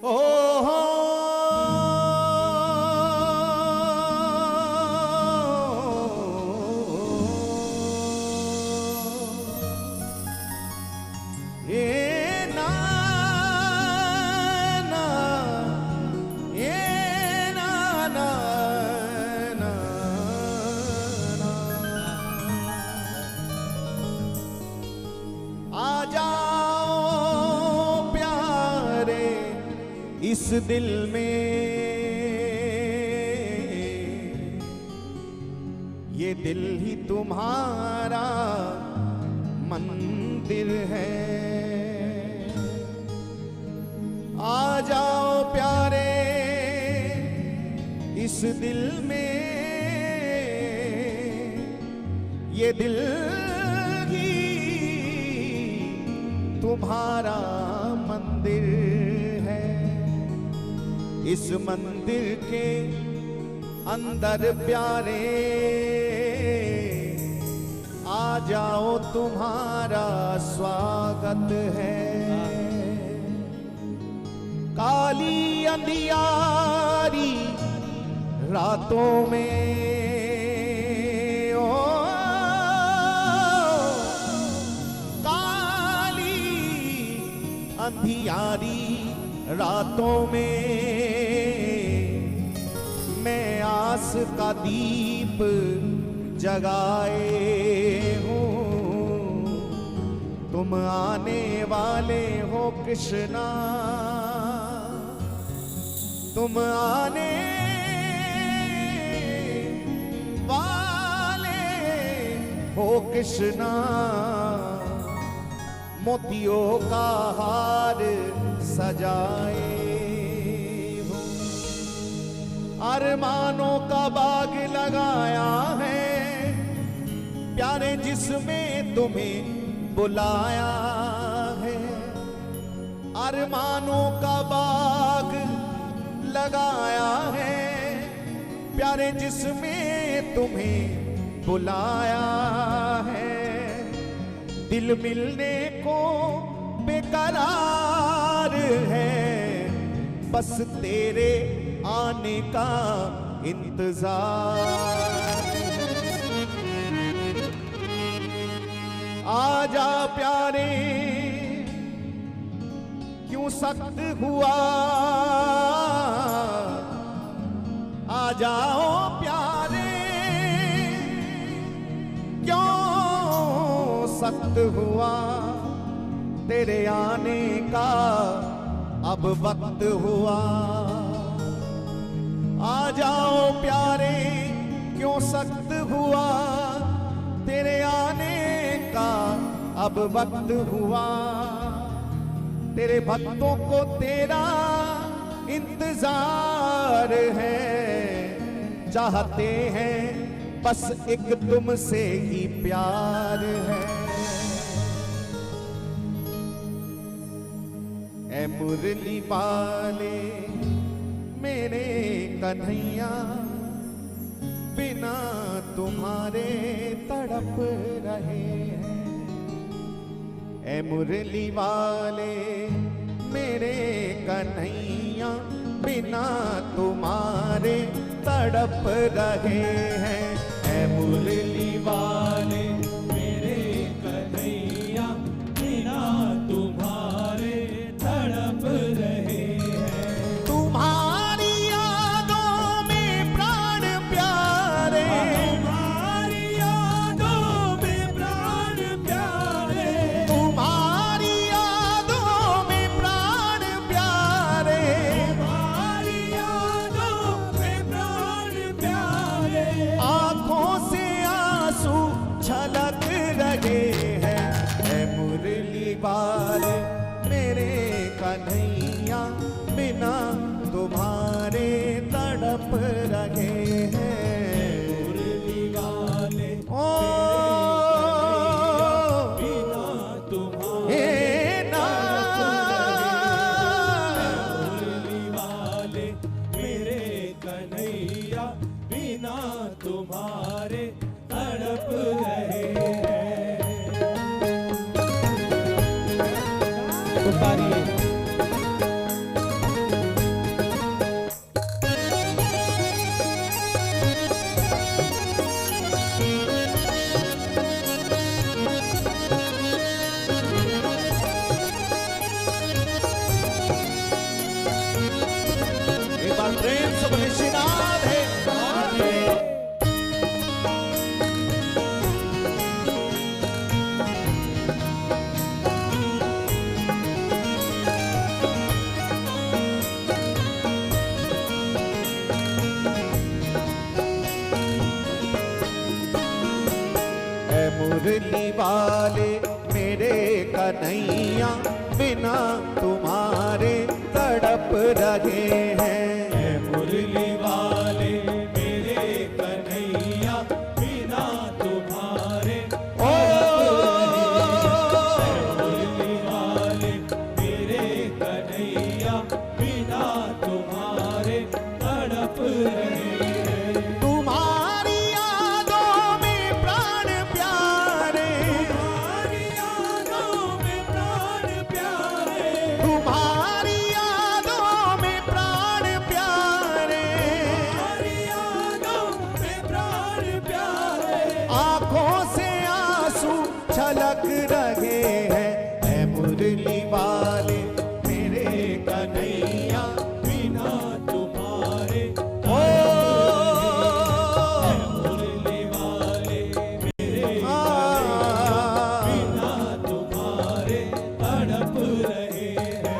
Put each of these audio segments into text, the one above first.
ओ हो ये ना ना ये ना ना ना ना आ जाओ प्यारे इस दिल में, ये दिल ही तुम्हारा मंदिर है। आ जाओ प्यारे इस दिल में, ये दिल ही तुम्हारा मंदिर है। इस मंदिर के अंदर प्यारे आ जाओ तुम्हारा स्वागत है। काली अंधियारी रातों में ओ काली अंधियारी रातों में मैं आस का दीप जगाए हूँ। तुम आने वाले हो कृष्णा, तुम आने वाले हो कृष्णा। मोतियों का हार सजाए हो, अरमानों का बाग लगाया है प्यारे जिसमें तुम्हें बुलाया है। अरमानों का बाग लगाया है प्यारे जिसमें तुम्हें बुलाया है। दिल मिलने को बेकरार है, बस तेरे आने का इंतजार। आजा प्यारे क्यों सख्त हुआ, आ जाओ प्यारे क्यों सख्त हुआ। तेरे आने का अब वक्त हुआ। आ जाओ प्यारे क्यों सख्त हुआ, तेरे आने का अब वक्त हुआ। तेरे भक्तों को तेरा इंतजार है, चाहते हैं बस एक तुमसे ही प्यार है। ऐ मुरली वाले मेरे कन्हैया, बिना तुम्हारे तड़प रहे हैं। ऐ मुरली वाले मेरे कन्हैया, बिना तुम्हारे तड़प रहे हैं। ऐ मुरली वाले मेरे कन्हैया, बिना तुम्हारे तड़प रहे हैं। तुम्हारी यादों में प्राण प्यारे, तुम्हारी यादों में प्राण प्यारे, तुम्हारी यादों में प्राण प्यारे, तुम्हारी यादों में प्राण प्यारे। आंखों से आंसू छलक प्रेम से बोले श्री राधे राधे। मुरली वाले मेरे कन्हैया बिना तुम्हारे तड़प रहे हैं। मुरली वाले मेरे कन्हैया बिना तुम्हारे ओ मुरली वाले मेरे कन्हैया बिना तुम्हारे तड़प रहे हैं। तुम्हारी यादों में प्राण प्यारे, तुम्हारी यादों में प्राण प्यारे, तुम्हारी यादों में प्राण प्यारे, तुम्हारी यादों में प्राण प्यारे। आंखों से आंसू छलक रहे हैं। ऐ मुरली वाले मेरे कन्हैया बिना तुम्हारे ओ मुरली वाले मेरे आ, बिना तुम्हारे तड़प रहे हैं।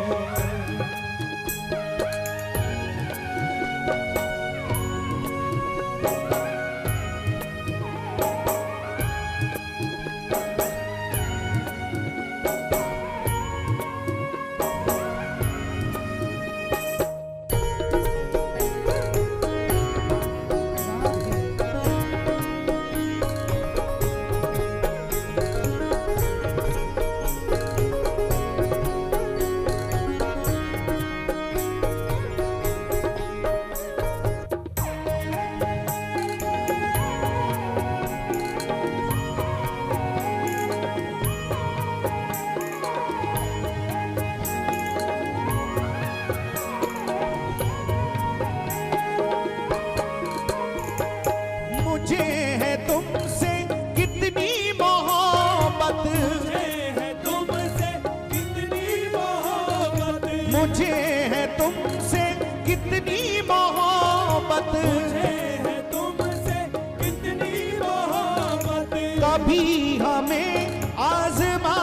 मुझे है तुमसे कितनी मोहब्बत, मुझे है तुमसे कितनी मोहब्बत, मुझे है तुमसे कितनी मोहब्बत। मुझे है तुमसे कितनी मोहब्बत। कभी हमें आजमा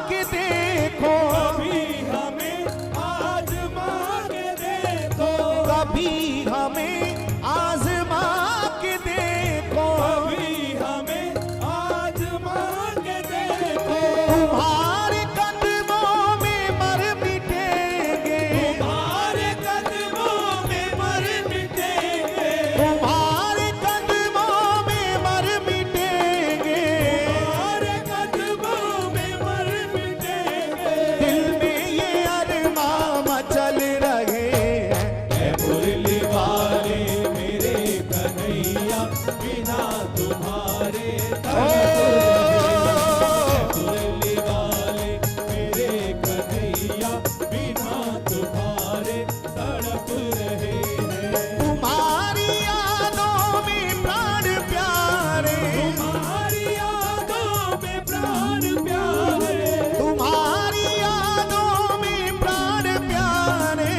के देखो, कभी हमें आजमा के देखो, कभी हमें आजमा के देखो। कभी हमें आजमा के देखो। तुम्हारे कदमों में मर मिटेंगे, तुम्हारे कदमों में मर मिटेंगे, तुम्हारे कदमों में मर मिटेंगे। तुम्हारे कदमों में मर मिटेंगे। दिल में ये अरमां मचल रहे हैं। ऐ मुरली वाले मेरे कन्हैया बिना तुम्हारे तड़प रहे। मुरली वाले मेरे कन्हैया बिना तुम्हारे तड़प रहे हैं। तुम्हारी यादों में प्राण प्यारे, तुम्हारी यादों में प्राण प्यारे, तुम्हारी यादों में प्राण प्यारे।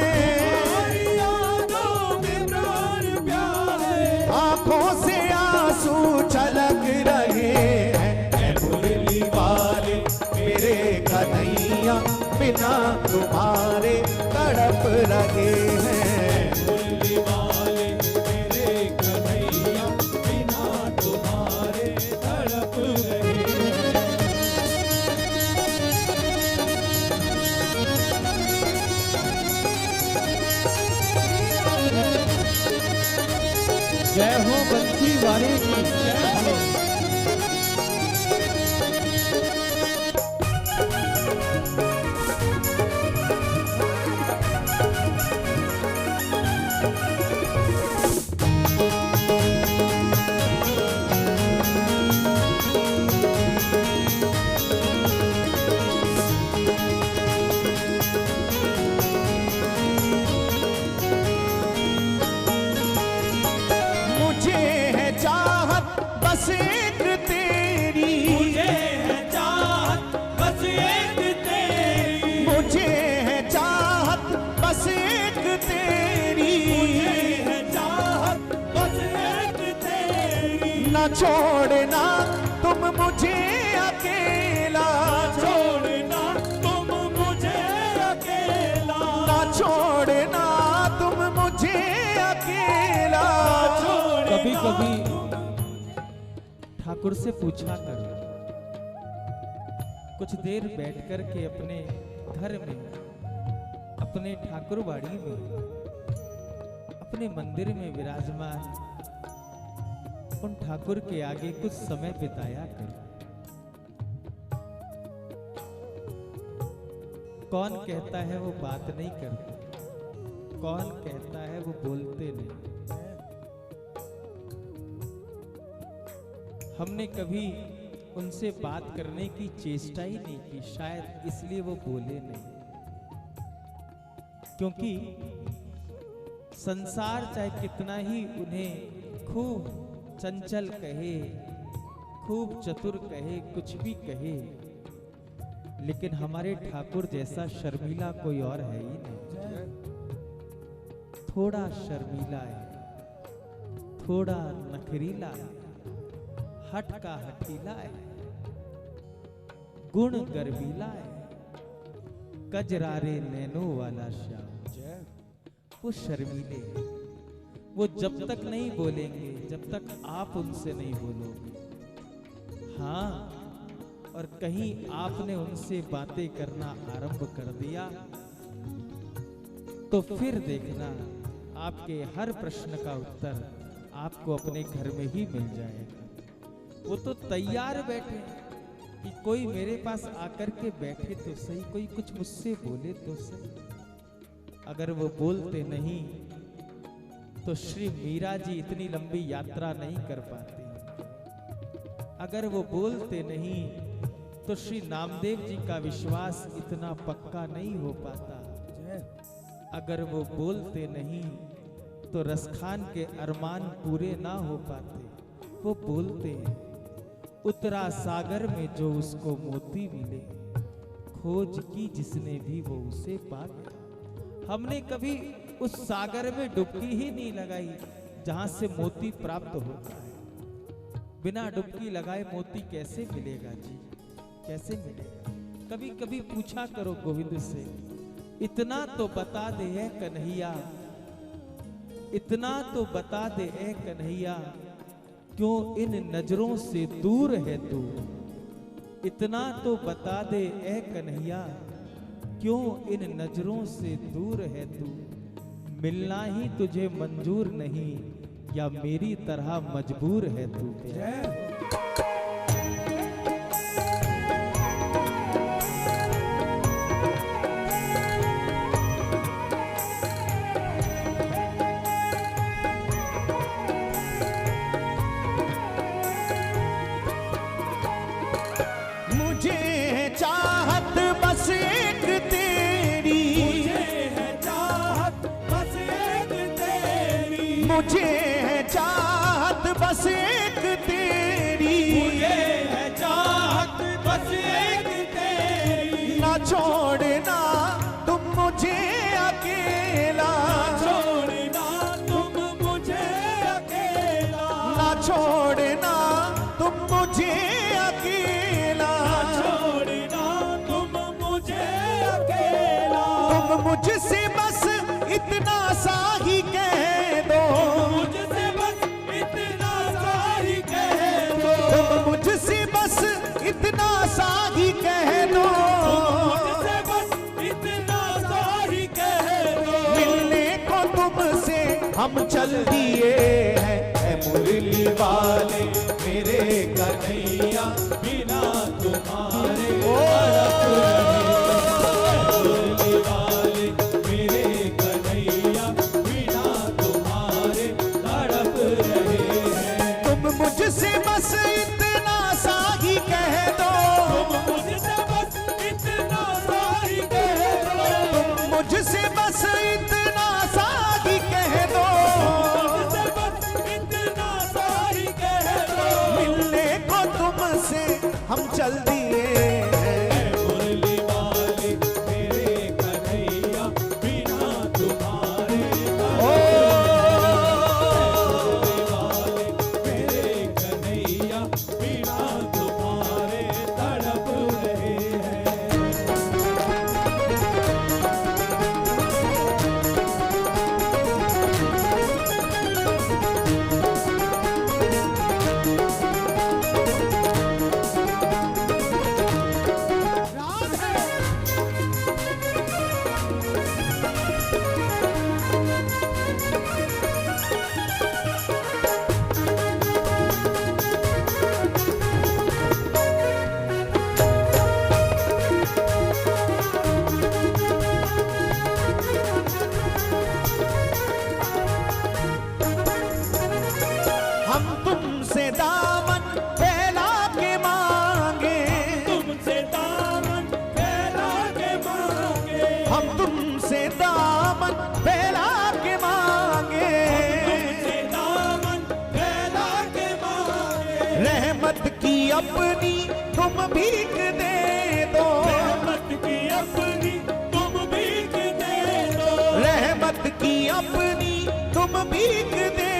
तुम्हारी यादों में प्राण प्यारे। आंखों से आंसू छलक रहे हैं। ऐ मुरली वाले मेरे कन्हैया बिना तुम्हारे तड़प रहे हैं। मुरली वाले मेरे कन्हैया बिना तुम्हारे तड़प रहे हैं। जय हो बंसी वाले की जय हो। मुझे है चाह छोड़ना तुम मुझे अकेला, छोड़ना तुम मुझे अकेला, ना छोड़ना तुम मुझे अकेला। कभी कभी ठाकुर से पूछा कर, कुछ देर बैठ कर के अपने घर में, अपने ठाकुरबाड़ी में, अपने मंदिर में विराजमान उन ठाकुर के आगे कुछ समय बिताया कर। कौन कहता है वो बात नहीं करते, कौन कहता है वो बोलते नहीं। हमने कभी उनसे बात करने की चेष्टा ही नहीं की, शायद इसलिए वो बोले नहीं। क्योंकि संसार चाहे कितना ही उन्हें खूब चंचल कहे, खूब चतुर कहे, कुछ भी कहे, लेकिन हमारे ठाकुर जैसा शर्मीला कोई और है ही नहीं। थोड़ा शर्मीला है, थोड़ा नखरीला है, हट का हठीला है, गुण गर्वीला है, कजरारे नैनो वाला श्याम। वो शर्मीले हैं, वो जब तक नहीं बोलेंगे जब तक आप उनसे नहीं बोलोगे। हाँ, और कहीं आपने उनसे बातें करना आरंभ कर दिया तो फिर देखना आपके हर प्रश्न का उत्तर आपको अपने घर में ही मिल जाएगा। वो तो तैयार बैठे कि कोई मेरे पास आकर के बैठे तो सही, कोई कुछ मुझसे बोले तो सही। अगर वो बोलते नहीं तो श्री मीरा जी इतनी लंबी यात्रा नहीं कर पाती। अगर वो बोलते नहीं तो श्री नामदेव जी का विश्वास इतना पक्का नहीं हो पाता। अगर वो बोलते नहीं तो रसखान के अरमान पूरे ना हो पाते। वो बोलते हैं, उतरा सागर में जो उसको मोती मिले, खोज की जिसने भी वो उसे पा गया। हमने कभी उस सागर में डुबकी ही नहीं लगाई जहां से मोती प्राप्त होता है। बिना डुबकी लगाए मोती कैसे मिलेगा जी, कैसे मिलेगा? कभी कभी पूछा करो गोविंद से, इतना तो बता दे ऐ कन्हैया, इतना तो बता दे ऐ कन्हैया, क्यों इन नजरों से दूर है तू। इतना तो बता दे ऐ कन्हैया, क्यों इन नजरों से दूर है तू। मिलना ही तुझे मंजूर नहीं या मेरी तरह मजबूर है तू। मुझे चाहत बस एक तेरी, मुझे है चाहत बस एक तेरी, मुझे है चाहत बस एक तेरी, मुझे है चाहत बस एक तेरी। ना छोड़ना तुम मुझे अकेला, छोड़ना तुम मुझे अकेला, ना छोड़ना तुम मुझे अकेला। छोड़ना तुम मुझे अकेला। तुम मुझसे बस इतना सा ही कह दो, मुझसे बस इतना सा ही कह दो, तुम मुझसे बस इतना सा ही कह दो। मुझसे बस इतना सा ही कह दो। मिलने को तुमसे हम चल दिए हैं, ऐ मुरली वाले मेरे कन्हैया, बिना तुम्हारे ओ मुरली वाले मेरे कन्हैया, बिना तुम्हारे तड़प रहे हैं। तुम मुझसे बस इतना सा ही कह दो, तुम मुझसे बस इतना सा ही कह दो, तुम मुझसे बस इतना सा ही कह दो। मुझसे बस इतना सा ही कह दो। मिलने को तुमसे हम चल दिए हैं। मुरली की अपनी तुम भीख दे दो, रहमत की अपनी तुम भीख दे दो, रहमत की अपनी तुम भीख दे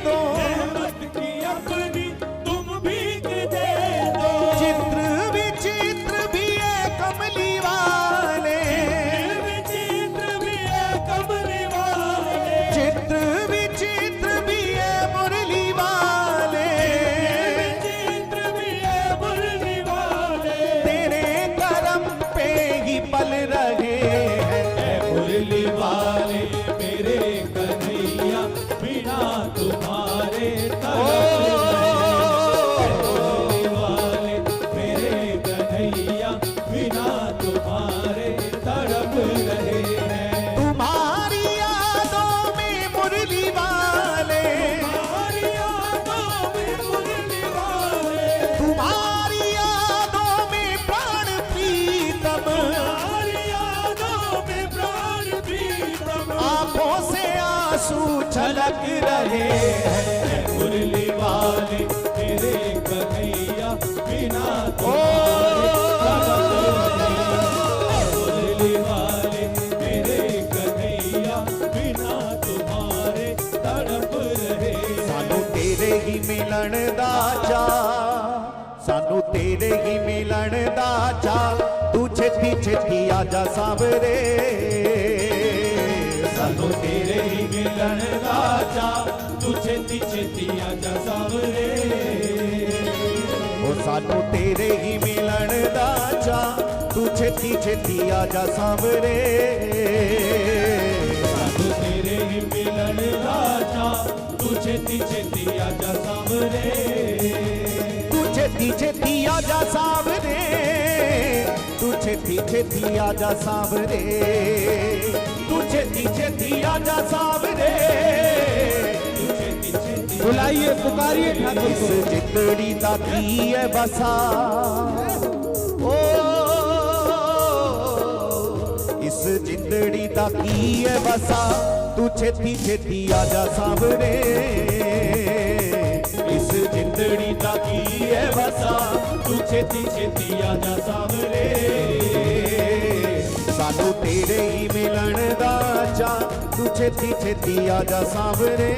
दो, रहमत की अपनी तुम भीख दे दो। चित्र विचित्र भी है कमली वाले, विचित्र भी है कमली वाले, चित्र विचित्र भी है मुरली वाले, विचित्र भी है मुरली वाले। तेरे करम पे ही पल रहे हैं मुरली वाले मेरे कन्हैया, बिना तुम्हारे मुरली वाले मेरे कन्हैया, बिना तुम्हारे तड़प रहे हैं। तुम्हारी यादों में मुरली वाले, तुम्हारी यादों में मुरली वाले, तुम्हारी यादों में प्राण प्रीतम, तुम्हारी यादों में प्राण प्रीतम। आंखों से आंसू छलक रहे हैं मुरली वाले मेरे कन्हैया, बिना ओ मुरली वाले मेरे कन्हैया, बिना तुम्हारे तड़प रहे। सानू तेरे ही मिलन दा चा, सानू तेरे ही मिलन दा चा, तू छेती छेती आजा सावरे, सानू तेरे ही मिलन दा चा, तू छेती छेती आजा सावरे। ओ सानू तेरे ही मिलन दा चा, तू छेती छेती आजा सावरे, सानू तेरे ही मिलन दा चा, तू छेती छेती आजा सावरे। तू छेती छेती आजा सावरे, तू छेती छेती आजा सावरे, तू छेती छेती आजा सावरे। बुलाइए, पुकारिए ठाकुर इस को। जिंदड़ी दा की है बसा, ओ इस जिंदड़ी दा की है बसा, तू छेती छेती आजा सावरे, इस जिंदड़ी दा की है बसा, तू छेती छेती आजा सावरे। सानू तेरे ही मिलन दा चा, तू छेती छेती आजा सावरे,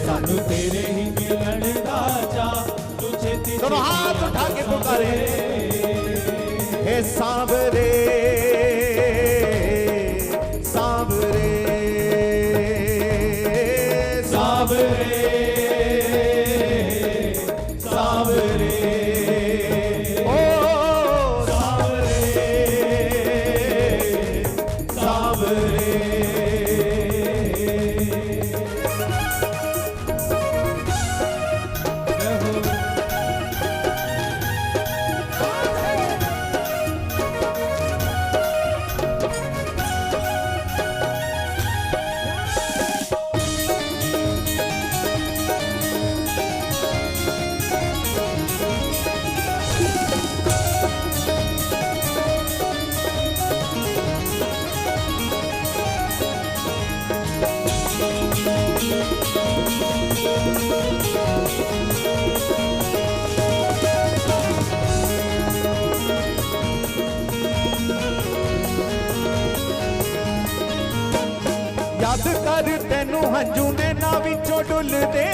सानू तेरे ही मिलन दा चा, तू छेती दोनों हाथ उठा के पुकारे, हे सावरे सावरे सावरे सावरे ओ सावरे सावरे। याद कर तेनू हंजू ने ना विचों डुलदे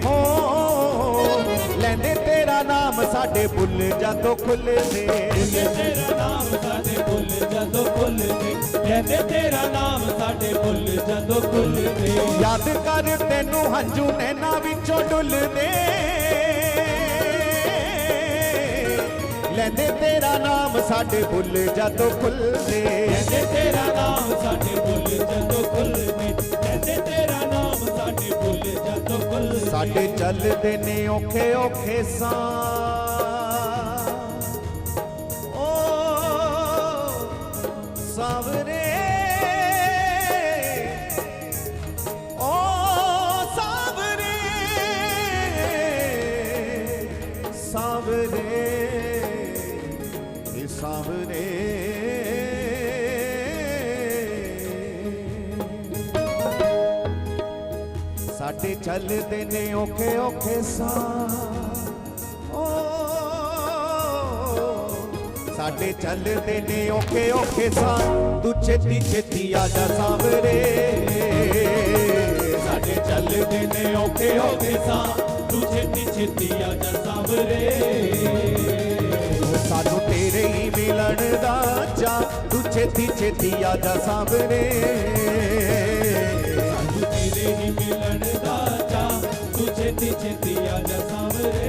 हो, लेंदे तेरा नाम साडे बुल जादों खुलदे, तेरा नाम साडे बुल जदों खुलदे, लेंदे तेरा नाम साडे बुल जदों खुलदे। याद कर तेनू हंजू ने ना विचों डुलदे, लेंदे तेरा नाम साडे बुल जादों खुलदे, लेंदे तेरा नाम साडे बुल जदों खुलदे, लेंदे तेरा नाम साडे बुल जदों खुलदे। साडे चलदे ने औखे औखे सां, ओ सावरे ओ सावरे सावरे सावरे। साडे चलदे ने औखे औखे सां ओ साडे चलदे ने औखे औखे सां तू छेती छेती आजा सावरे साडे चलदे ने औखे औखे सां तू छेती छेती आजा सावरे सानू तेरे ही मिलन दा चा तू छेती छेती आजा सावरे सानू तेरे ही मिलन दा चा तू छेती छेती आजा सावरे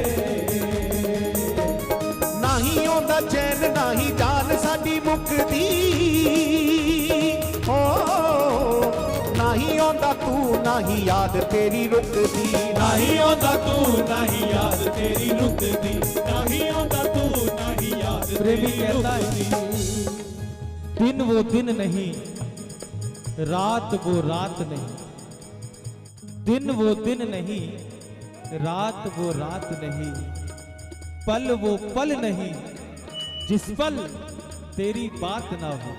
नहीं आंदा चैन नहीं जान साडी मुकदी ओ नहीं आंदा तू नहीं याद तेरी रुकदी नहीं आंदा तू नहीं याद तेरी रुकदी नहीं आंदा तू नहीं याद प्रेमी तेरी कहता रुकदी है दिन वो दिन नहीं, रात वो रात नहीं, दिन वो दिन नहीं, रात वो रात नहीं, पल वो पल नहीं जिस पल तेरी बात ना हो।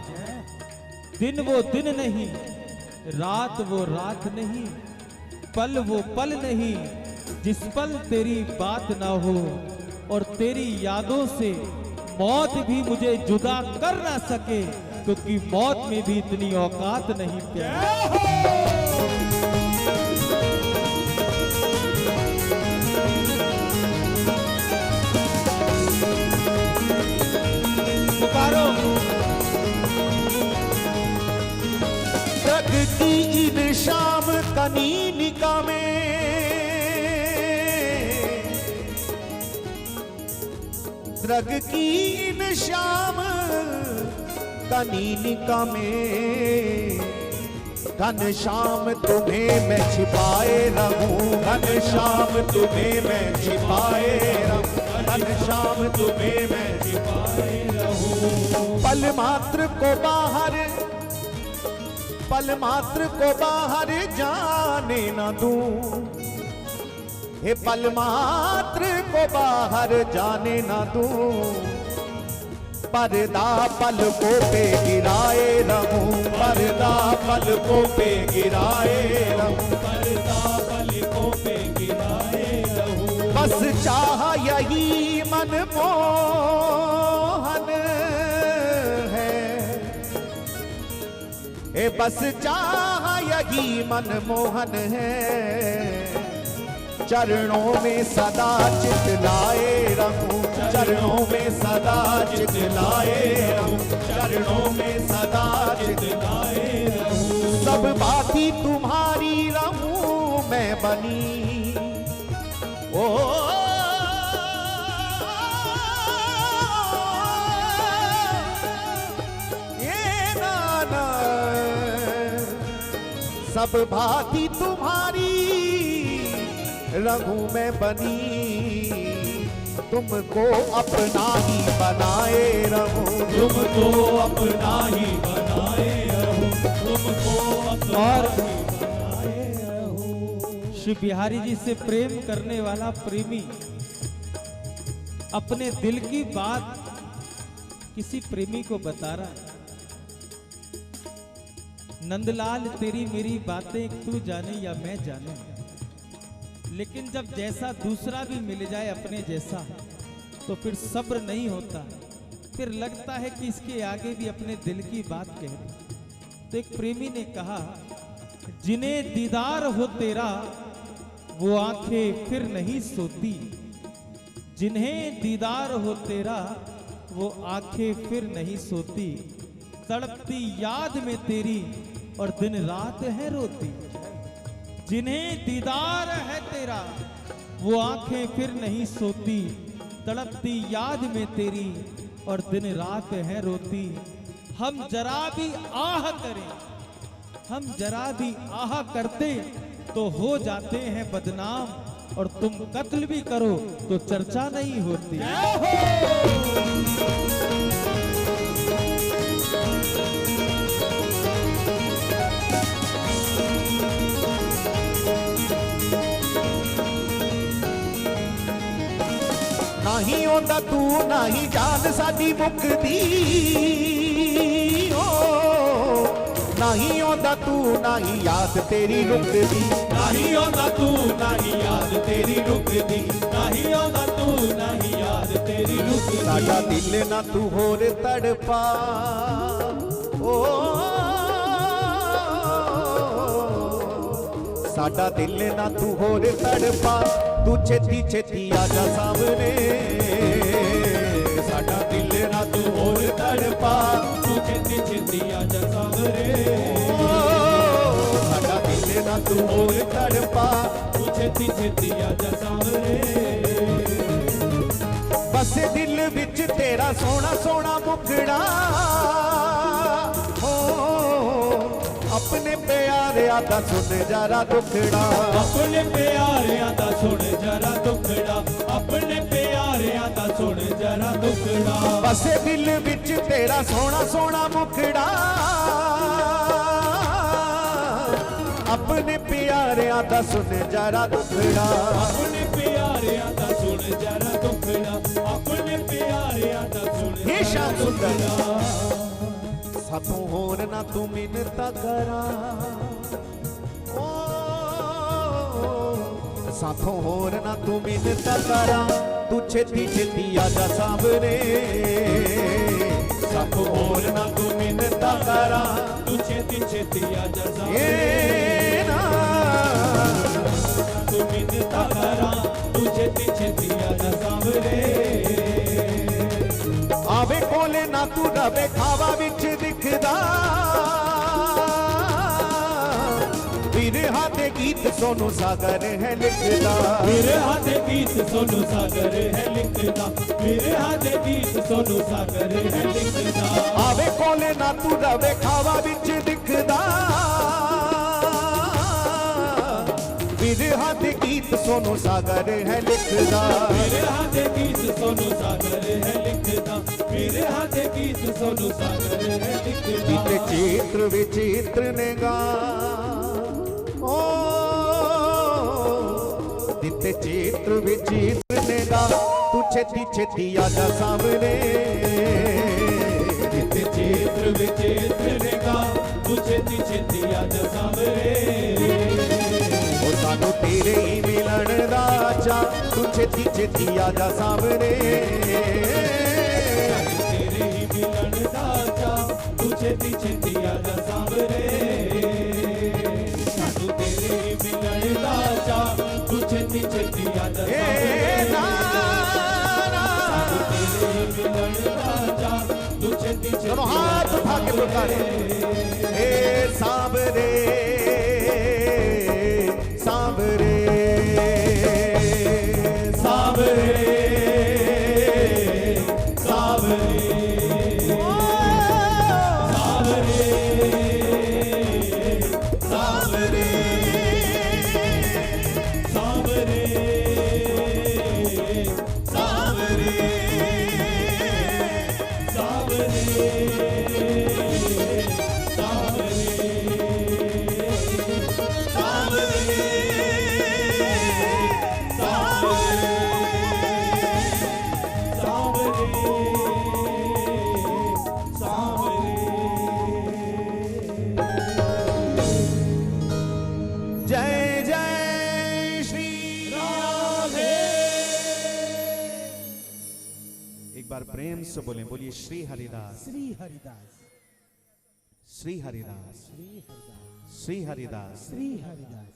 दिन वो दिन नहीं, रात वो रात नहीं, पल वो पल नहीं जिस पल तेरी बात ना हो। और तेरी यादों से मौत भी मुझे जुदा कर ना सके, क्योंकि मौत में भी इतनी औकात नहीं प्यार। पुकारो रग की इन शाम कनीनिका में रग की इन शाम कनीनिका में घन शाम तुम्हें मैं छिपाए रहूं घन शाम तुम्हें मैं छिपाए रहूं घन शाम तुम्हें मैं छिपाए रहूं पल मात्र को बाहर जाने न दूं हे पल मात्र को बाहर जाने न दूं पर्दा पलकों पे गिराए रहूं पर्दा पलकों पे गिराए रहूं पर्दा पलकों पे गिराए रहूं बस चाह यही मनमोहन है ए बस चाह यही मनमोहन है चरणों में सदा चित लाए रहूं चरणों में सदा चित लाए रहूं चरणों में सदा चित लाए रहूं सब बाती तुम्हारी रहूं मैं बनी ओ ये नाना सब भांति तुम्हारी रहूं मैं बनी तुमको अपना ही बनाए रहूं तुमको अपना ही बनाए रहूं तुमको अपना और ही बनाए रहूं श्री बिहारी जी से प्रेम करने वाला प्रेमी अपने दिल की बात किसी प्रेमी को बता रहा है। नंदलाल तेरी मेरी बातें तू जाने या मैं जानूं, लेकिन जब जैसा दूसरा भी मिल जाए अपने जैसा तो फिर सब्र नहीं होता, फिर लगता है कि इसके आगे भी अपने दिल की बात कह दे। तो एक प्रेमी ने कहा, जिन्हें दीदार हो तेरा वो आंखें फिर नहीं सोती, जिन्हें दीदार हो तेरा वो आंखें फिर नहीं सोती, तड़पती याद में तेरी और दिन रात है रोती। जिन्हें दीदार है तेरा वो आंखें फिर नहीं सोती, तड़पती याद में तेरी और दिन रात है रोती। हम जरा भी आह करें, हम जरा भी आह करते तो हो जाते हैं बदनाम, और तुम कत्ल भी करो तो चर्चा नहीं होती। नहीं आंदा तू नहीं जान साडी मुकदी ओ नहीं आंदा तू नहीं याद तेरी रुकदी नहीं आंदा तू नहीं याद तेरी रुकदी, नहीं आंदा तू नहीं याद तेरी रुकदी। साडा दिल ना तू होर तड़पा ओ साडा दिल ना तू होर तड़पा, तू छेती छेती आजा सामने। साडा दिल ना तू होर तड़पा, तू छेती छेती आजा सामने। साडा दिल ना तू होर तड़पा, तू छेती छेती आजा सामने। बस दिल विच तेरा सोना सोना मुखड़ा हो, अपने प्यारिया दा सुन जरा दुखड़ा। अपने प्यारिया दा सुन जरा दुखड़ा, अपने प्यारिया दा सुन जरा दुखड़ा। बस दिल विच तेरा सोना सोना मुखड़ा, अपने प्यारिया दा सुन जरा दुखड़ा। अपने प्यारिया दा सुन जरा दुखड़ा, अपने प्यारिया दा सुन हे श्याम सुंदर। दुखड़ा। साथों होर ना तू मिन्नता करा ओ, साथों होर ना तू मिन्नता करा, तू छेती छेती आजा सामने। साथों होर ना तू मिन्नता करा, तू छेती छेती आजा ए सामने। ना तू मिन्नता करा, तू छेती छेती आजा सामने। आवे कोले ना तू रवे खावा विच दिखदा, बिरहा दे गीत सोनू सागर है लिखदा। मेरे हाथ गीत सोनू सागर है लिखदा, मेरे हाथ गीत सोनू सागर है लिखदा। आवे कोले ना तू रवे खावा विच दिखदा, बिरहा दे गीत सोनू सागर है लिखदा। मेरे हाथ गीत सोनू सागर है लिखदा, मेरे हाथ गीत सोनू सागर है लिखदा। बीते चित्र विचित्र ने गा ओ, बीते चित्र विचित्र ने गा, तू छेती छेती आजा सामने। बीते चित्र विचित्र ने गा, तू छेती छेती आजा सामने। ओ सानू तेरे ही मिलन दा चा, तू छेती छेती आजा सामने। तेरे ही मिलन दा चा, तू छेती छेती आजा सामने। सानू तेरे ही मिलन दा चा, तू छेती छेती आजा ए सामने। ना ना, सानू तेरे ही मिलन दा चा, तू छेती छेती दोनों हाथ उठा के पुकारे, ए सांवरे सांवरे सावरे सावरे सावरे सावरे सावरे सावरे जय जय श्री राधे। एक बार प्रेम से बोलें, बोलिए श्री हरिदास श्री हरिदास, श्री हरिदास श्री हरिदास, श्री हरिदास। श्री हरिदास।